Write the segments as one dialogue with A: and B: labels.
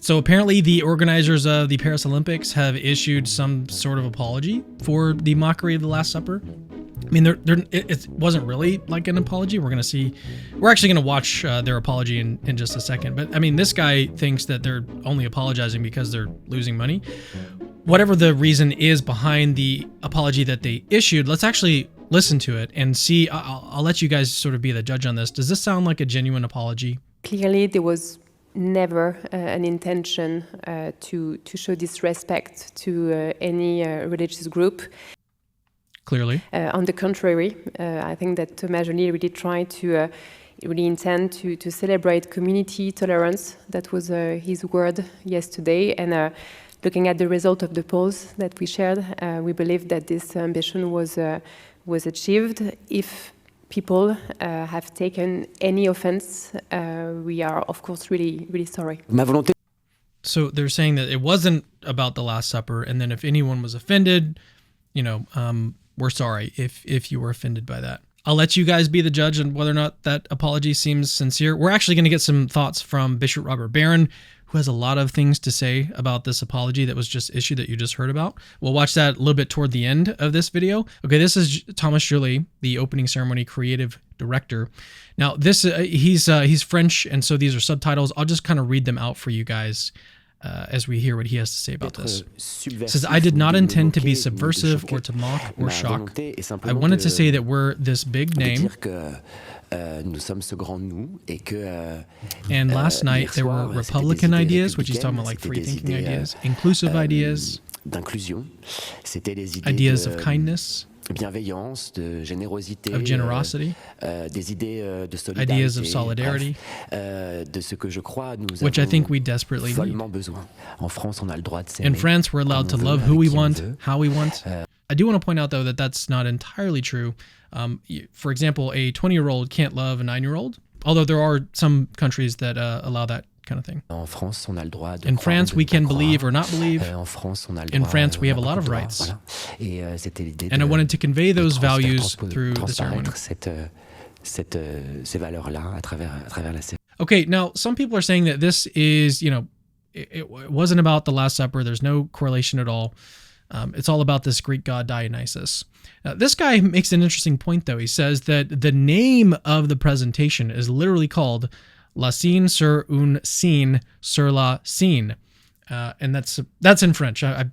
A: So apparently the organizers of the Paris Olympics have issued some sort of apology for the mockery of the Last Supper. I mean, it wasn't really like an apology. We're actually going to watch their apology in just a second. But I mean, this guy thinks that they're only apologizing because they're losing money. Whatever the reason is behind the apology that they issued, let's actually listen to it and see. I'll let you guys sort of be the judge on this. Does this sound like a genuine apology?
B: Clearly, there was never an intention to show disrespect to any religious group.
A: Clearly.
B: On the contrary, I think that Thomas Joly really tried to really intend to celebrate community tolerance. That was his word yesterday. And looking at the result of the polls that we shared, we believe that this ambition was achieved. If people have taken any offense, we are, of course, really, really sorry.
A: So they're saying that it wasn't about the Last Supper, and then if anyone was offended, we're sorry if you were offended by that. I'll let you guys be the judge on whether or not that apology seems sincere. We're actually going to get some thoughts from Bishop Robert Barron, who has a lot of things to say about this apology that was just issued that you just heard about. We'll watch that a little bit toward the end of this video. Okay, this is Thomas Joly, the opening ceremony creative director. Now, he's French, and so these are subtitles. I'll just kind of read them out for you guys as we hear what he has to say about this. It says, I did not intend to be subversive or to mock or shock. I wanted to say that we're this big name. And last night there were Republican ideas, which he's talking about like free thinking ideas, inclusive ideas, ideas of kindness, of generosity, ideas of solidarity, which I think we desperately need. In France, we're allowed to love who we want, how we want. I do want to point out, though, that that's not entirely true. For example, a 20-year-old can't love a 9-year-old, although there are some countries that allow that kind of thing. In France, we can believe or not believe. In France, we have a lot of rights. And I wanted to convey those values through the ceremony. Okay, now some people are saying that this is, it wasn't about the Last Supper. There's no correlation at all. It's all about this Greek god Dionysus. This guy makes an interesting point, though. He says that the name of the presentation is literally called La scène sur une scène sur la scène. And that's in French. I'm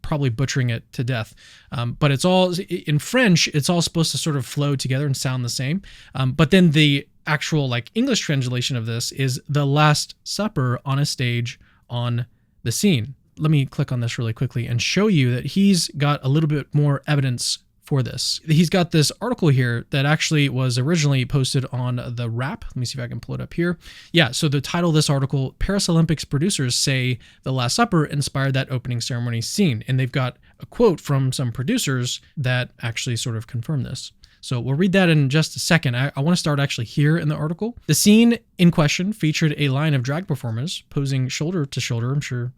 A: probably butchering it to death. But it's all, in French, it's all supposed to sort of flow together and sound the same. But then the actual English translation of this is the Last Supper on a stage on the scene. Let me click on this really quickly and show you that he's got a little bit more evidence for this. He's got this article here that actually was originally posted on The Wrap. Let me see if I can pull it up here. Yeah, so the title of this article, Paris Olympics producers say the Last Supper inspired that opening ceremony scene. And they've got a quote from some producers that actually sort of confirm this. So we'll read that in just a second. I want to start actually here in the article. The scene in question featured a line of drag performers posing shoulder to shoulder. I'm sure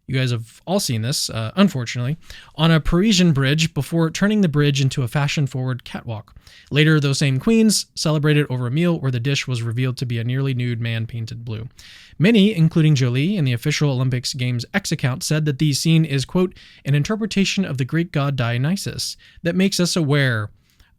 A: you guys have all seen this, unfortunately, on a Parisian bridge before turning the bridge into a fashion-forward catwalk. Later, those same queens celebrated over a meal where the dish was revealed to be a nearly nude man painted blue. Many, including Joly and the official Olympics Games X account, said that the scene is, quote, an interpretation of the Greek god Dionysus that makes us aware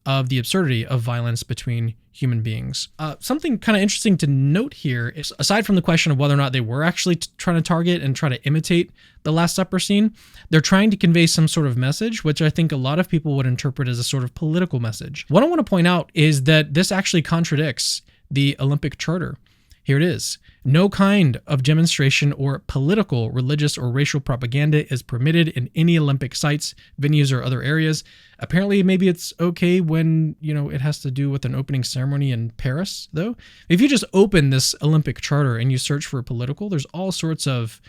A: of the absurdity of violence between human beings. Something kind of interesting to note here is, aside from the question of whether or not they were actually trying to target and try to imitate the Last Supper scene, they're trying to convey some sort of message, which I think a lot of people would interpret as a sort of political message. What I want to point out is that this actually contradicts the Olympic Charter. Here it is. No kind of demonstration or political, religious, or racial propaganda is permitted in any Olympic sites, venues, or other areas. Apparently, maybe it's okay when, it has to do with an opening ceremony in Paris, though. If you just open this Olympic Charter and you search for political, there's all sorts of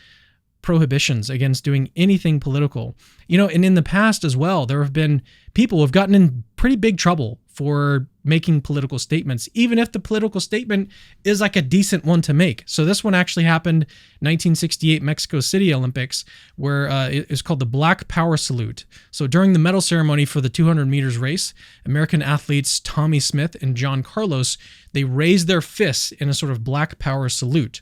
A: prohibitions against doing anything political. And in the past as well, there have been people who have gotten in pretty big trouble for making political statements, even if the political statement is like a decent one to make. So this one actually happened 1968 Mexico City Olympics, where it was called the Black Power Salute. So during the medal ceremony for the 200 meters race, American athletes Tommy Smith and John Carlos, they raised their fists in a sort of Black Power salute.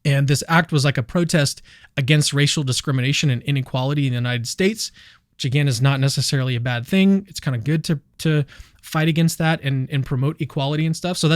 A: And this act was like a protest against racial discrimination and inequality in the United States, which again is not necessarily a bad thing. It's kind of good to fight against that and promote equality and stuff. So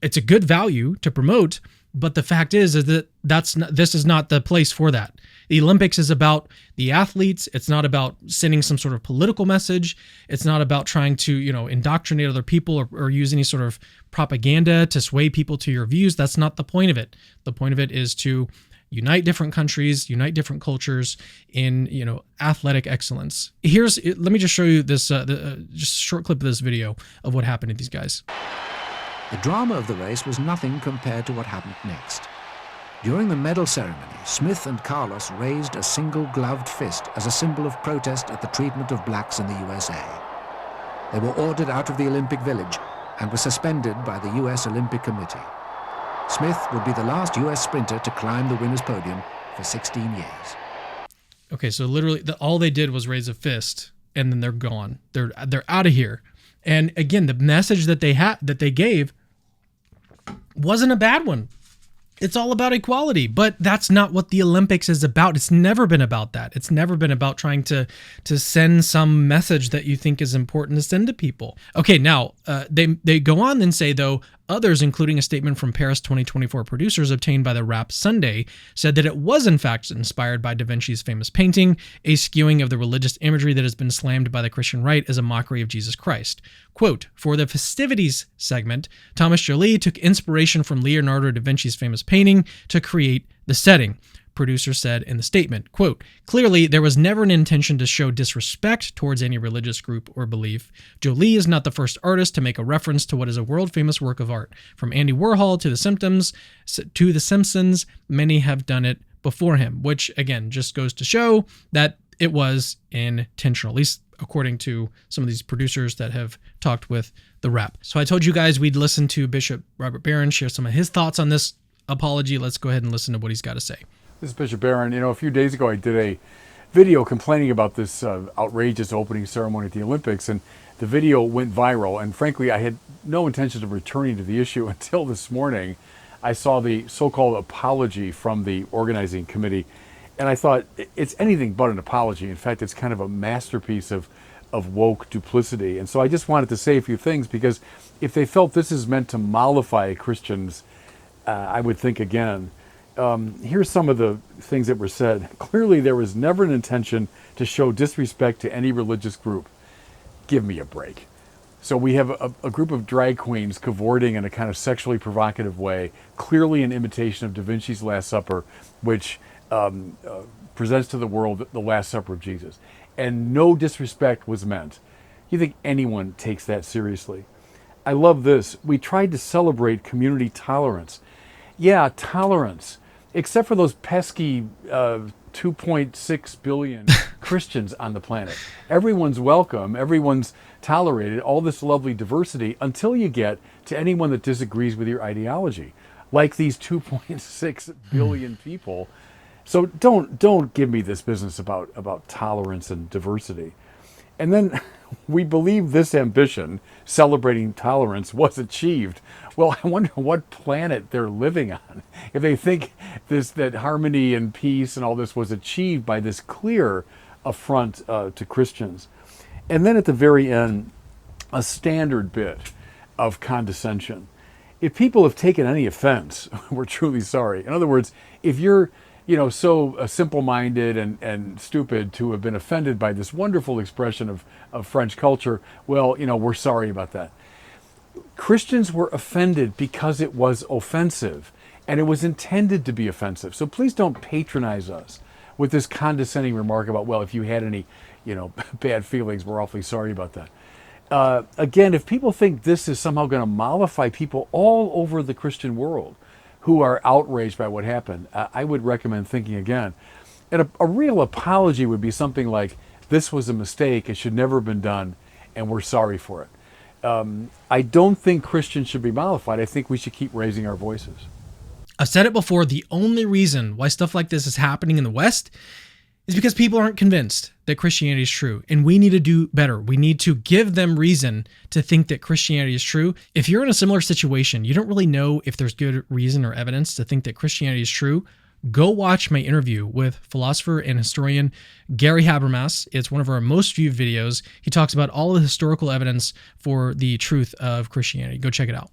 A: it's a good value to promote. But the fact is that this is not the place for that. The Olympics is about the athletes. It's not about sending some sort of political message. It's not about trying to, indoctrinate other people or use any sort of propaganda to sway people to your views. That's not the point of it. The point of it is to unite different countries, unite different cultures in, athletic excellence. Let me just show you this, just a short clip of this video of what happened to these guys.
C: The drama of the race was nothing compared to what happened next. During the medal ceremony, Smith and Carlos raised a single gloved fist as a symbol of protest at the treatment of blacks in the USA. They were ordered out of the Olympic Village and were suspended by the US Olympic Committee. Smith would be the last US sprinter to climb the winner's podium for 16 years.
A: Okay, so literally all they did was raise a fist and then they're gone. They're out of here. And again, the message that they gave wasn't a bad one. It's all about equality, but that's not what the Olympics is about. It's never been about that. It's never been about trying to send some message that you think is important to send to people. Okay, now they go on and say, though, others, including a statement from Paris 2024 producers obtained by the Rap Sunday, said that it was in fact inspired by Da Vinci's famous painting, a skewing of the religious imagery that has been slammed by the Christian right as a mockery of Jesus Christ. Quote, for the festivities segment, Thomas Joly took inspiration from Leonardo da Vinci's famous painting to create the setting. Producer said in the statement, quote, clearly there was never an intention to show disrespect towards any religious group or belief. Joly is not the first artist to make a reference to what is a world-famous work of art. From Andy Warhol to The Simpsons, many have done it before him, which again just goes to show that it was intentional, at least according to some of these producers that have talked with the Rap. So I told you guys we'd listen to Bishop Robert Barron share some of his thoughts on this apology. Let's go ahead and listen to what he's got to say.
D: This is Bishop Barron. A few days ago I did a video complaining about this outrageous opening ceremony at the Olympics, and the video went viral, and frankly I had no intention of returning to the issue until this morning. I saw the so-called apology from the organizing committee, and I thought it's anything but an apology. In fact, it's kind of a masterpiece of woke duplicity. And so I just wanted to say a few things, because if they felt this is meant to mollify Christians, I would think again. Here's some of the things that were said. Clearly, there was never an intention to show disrespect to any religious group. Give me a break. So we have a group of drag queens cavorting in a kind of sexually provocative way, clearly an imitation of Da Vinci's Last Supper, which presents to the world the Last Supper of Jesus. And no disrespect was meant. You think anyone takes that seriously? I love this. We tried to celebrate community tolerance. Yeah, tolerance. Except for those pesky 2.6 billion Christians on the planet. Everyone's welcome, everyone's tolerated, all this lovely diversity, until you get to anyone that disagrees with your ideology, like these 2.6 billion people. So don't give me this business about tolerance and diversity. And then we believe this ambition, celebrating tolerance, was achieved. Well, I wonder what planet they're living on. If they think that harmony and peace and all this was achieved by this clear affront to Christians. And then at the very end, a standard bit of condescension. If people have taken any offense, we're truly sorry. In other words, if you're so simple-minded and stupid to have been offended by this wonderful expression of French culture, well, we're sorry about that. Christians were offended because it was offensive, and it was intended to be offensive. So please don't patronize us with this condescending remark about, well, if you had any, bad feelings, we're awfully sorry about that. Again, if people think this is somehow going to mollify people all over the Christian world who are outraged by what happened, I would recommend thinking again. And a real apology would be something like, this was a mistake, it should never have been done, and we're sorry for it. I don't think Christians should be mollified. I think we should keep raising our voices.
A: I've said it before, the only reason why stuff like this is happening in the West is because people aren't convinced that Christianity is true, and we need to do better. We need to give them reason to think that Christianity is true. If you're in a similar situation, you don't really know if there's good reason or evidence to think that Christianity is true, go watch my interview with philosopher and historian Gary Habermas. It's one of our most viewed videos. He talks about all the historical evidence for the truth of Christianity. Go check it out.